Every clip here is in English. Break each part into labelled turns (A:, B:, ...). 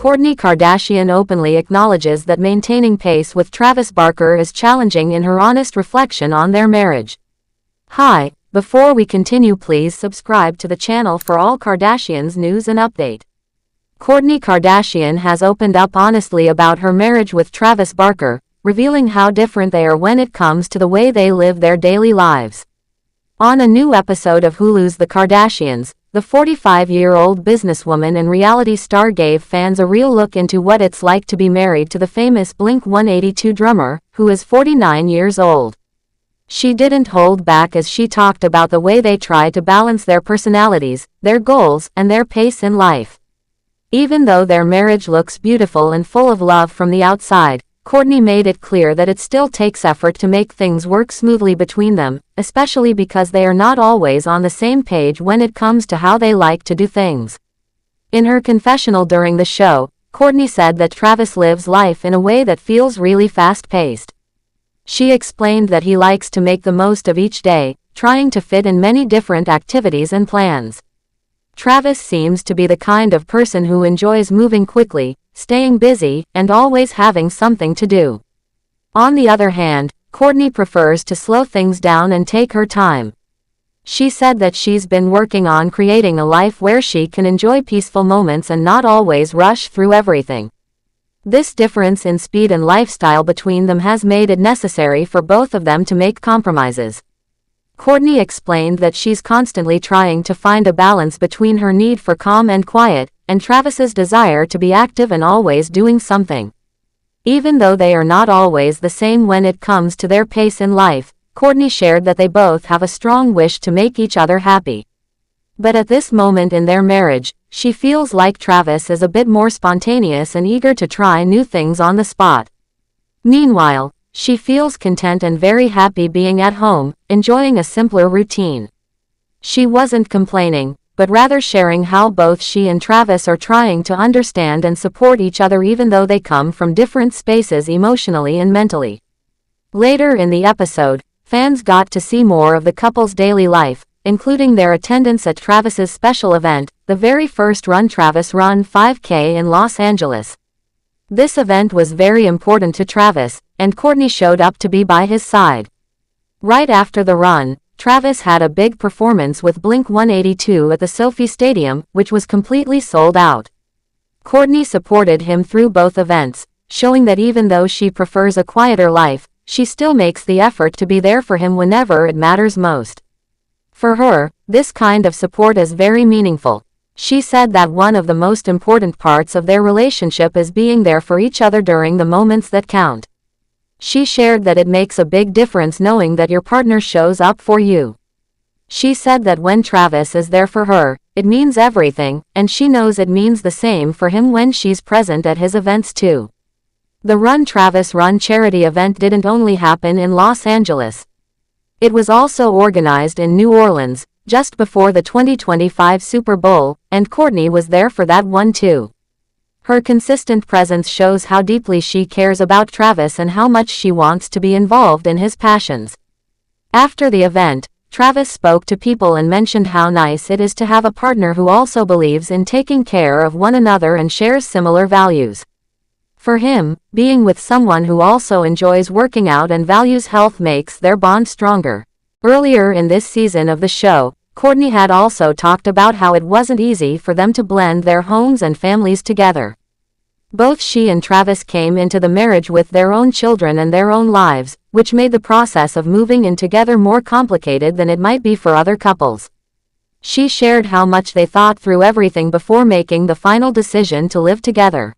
A: Kourtney Kardashian openly acknowledges that maintaining pace with Travis Barker is challenging in her honest reflection on their marriage. Hi, before we continue, please subscribe to the channel for all Kardashians news and update. Kourtney Kardashian has opened up honestly about her marriage with Travis Barker, revealing how different they are when it comes to the way they live their daily lives. On a new episode of Hulu's The Kardashians, the 45-year-old businesswoman and reality star gave fans a real look into what it's like to be married to the famous Blink-182 drummer, who is 49 years old. She didn't hold back as she talked about the way they try to balance their personalities, their goals, and their pace in life. Even though their marriage looks beautiful and full of love from the outside, Kourtney made it clear that it still takes effort to make things work smoothly between them, especially because they are not always on the same page when it comes to how they like to do things. In her confessional during the show, Kourtney said that Travis lives life in a way that feels really fast-paced. She explained that he likes to make the most of each day, trying to fit in many different activities and plans. Travis seems to be the kind of person who enjoys moving quickly, staying busy, and always having something to do. On the other hand, Kourtney prefers to slow things down and take her time. She said that she's been working on creating a life where she can enjoy peaceful moments and not always rush through everything. This difference in speed and lifestyle between them has made it necessary for both of them to make compromises. Kourtney explained that she's constantly trying to find a balance between her need for calm and quiet, and Travis's desire to be active and always doing something. Even though they are not always the same when it comes to their pace in life, Kourtney shared that they both have a strong wish to make each other happy. But at this moment in their marriage, she feels like Travis is a bit more spontaneous and eager to try new things on the spot. Meanwhile, she feels content and very happy being at home, enjoying a simpler routine. She wasn't complaining, but rather sharing how both she and Travis are trying to understand and support each other even though they come from different spaces emotionally and mentally. Later in the episode, fans got to see more of the couple's daily life, including their attendance at Travis's special event, the very first Run Travis Run 5K in Los Angeles. This event was very important to Travis, and Kourtney showed up to be by his side. Right after the run, Travis had a big performance with Blink-182 at the Sophie Stadium, which was completely sold out. Kourtney supported him through both events, showing that even though she prefers a quieter life, she still makes the effort to be there for him whenever it matters most. For her, this kind of support is very meaningful. She said that one of the most important parts of their relationship is being there for each other during the moments that count. She shared that it makes a big difference knowing that your partner shows up for you. She said that when Travis is there for her, it means everything, and she knows it means the same for him when she's present at his events too. The Run Travis Run charity event didn't only happen in Los Angeles. It was also organized in New Orleans, just before the 2025 Super Bowl, and Kourtney was there for that one too. Her consistent presence shows how deeply she cares about Travis and how much she wants to be involved in his passions. After the event, Travis spoke to people and mentioned how nice it is to have a partner who also believes in taking care of one another and shares similar values. For him, being with someone who also enjoys working out and values health makes their bond stronger. Earlier in this season of the show, Kourtney had also talked about how it wasn't easy for them to blend their homes and families together. Both she and Travis came into the marriage with their own children and their own lives, which made the process of moving in together more complicated than it might be for other couples. She shared how much they thought through everything before making the final decision to live together.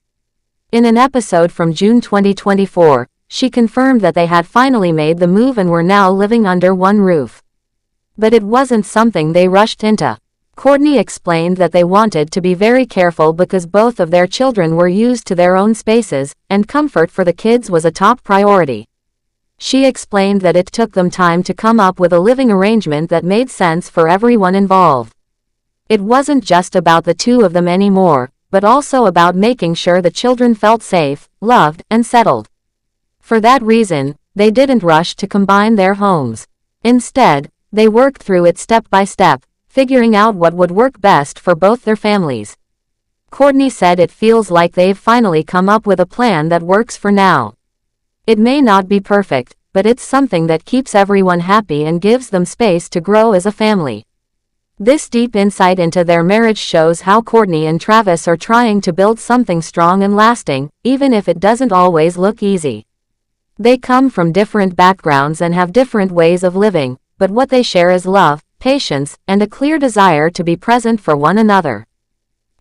A: In an episode from June 2024, she confirmed that they had finally made the move and were now living under one roof. But it wasn't something they rushed into. Kourtney explained that they wanted to be very careful because both of their children were used to their own spaces, and comfort for the kids was a top priority. She explained that it took them time to come up with a living arrangement that made sense for everyone involved. It wasn't just about the two of them anymore, but also about making sure the children felt safe, loved, and settled. For that reason, they didn't rush to combine their homes. Instead, they worked through it step by step, figuring out what would work best for both their families. Kourtney said it feels like they've finally come up with a plan that works for now. It may not be perfect, but it's something that keeps everyone happy and gives them space to grow as a family. This deep insight into their marriage shows how Kourtney and Travis are trying to build something strong and lasting, even if it doesn't always look easy. They come from different backgrounds and have different ways of living, but what they share is love, patience, and a clear desire to be present for one another.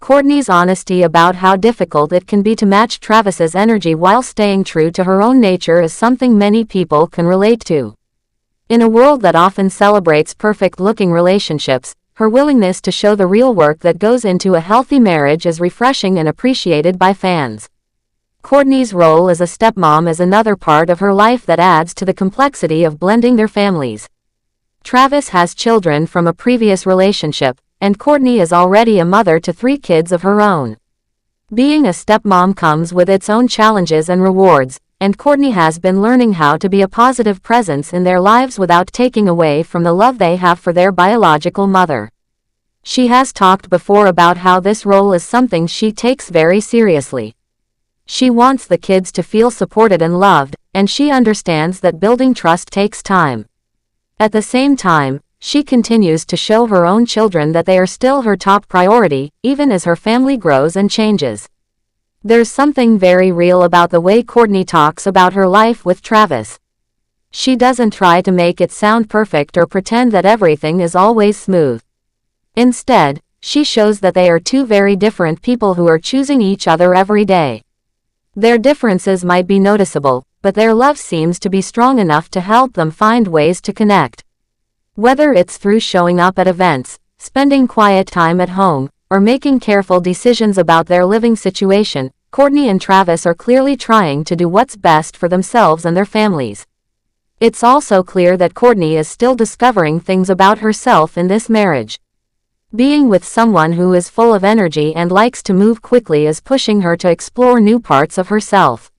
A: Kourtney's honesty about how difficult it can be to match Travis's energy while staying true to her own nature is something many people can relate to. In a world that often celebrates perfect-looking relationships, her willingness to show the real work that goes into a healthy marriage is refreshing and appreciated by fans. Kourtney's role as a stepmom is another part of her life that adds to the complexity of blending their families. Travis has children from a previous relationship, and Kourtney is already a mother to 3 kids of her own. Being a stepmom comes with its own challenges and rewards, and Kourtney has been learning how to be a positive presence in their lives without taking away from the love they have for their biological mother. She has talked before about how this role is something she takes very seriously. She wants the kids to feel supported and loved, and she understands that building trust takes time. At the same time, she continues to show her own children that they are still her top priority, even as her family grows and changes. There's something very real about the way Kourtney talks about her life with Travis. She doesn't try to make it sound perfect or pretend that everything is always smooth. Instead, she shows that they are 2 very different people who are choosing each other every day. Their differences might be noticeable, but their love seems to be strong enough to help them find ways to connect. Whether it's through showing up at events, spending quiet time at home, or making careful decisions about their living situation, Kourtney and Travis are clearly trying to do what's best for themselves and their families. It's also clear that Kourtney is still discovering things about herself in this marriage. Being with someone who is full of energy and likes to move quickly is pushing her to explore new parts of herself.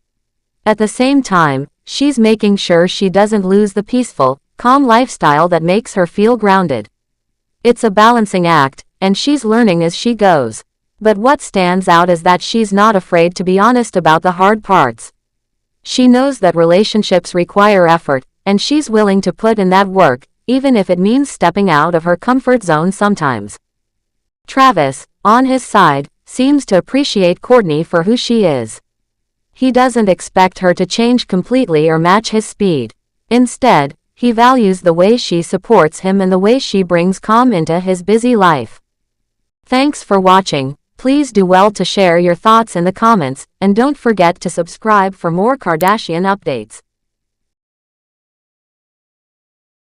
A: At the same time, she's making sure she doesn't lose the peaceful, calm lifestyle that makes her feel grounded. It's a balancing act, and she's learning as she goes. But what stands out is that she's not afraid to be honest about the hard parts. She knows that relationships require effort, and she's willing to put in that work, even if it means stepping out of her comfort zone sometimes. Travis, on his side, seems to appreciate Kourtney for who she is. He doesn't expect her to change completely or match his speed. Instead, he values the way she supports him and the way she brings calm into his busy life. Thanks for watching. Please do well to share your thoughts in the comments, and don't forget to subscribe for more Kardashian updates.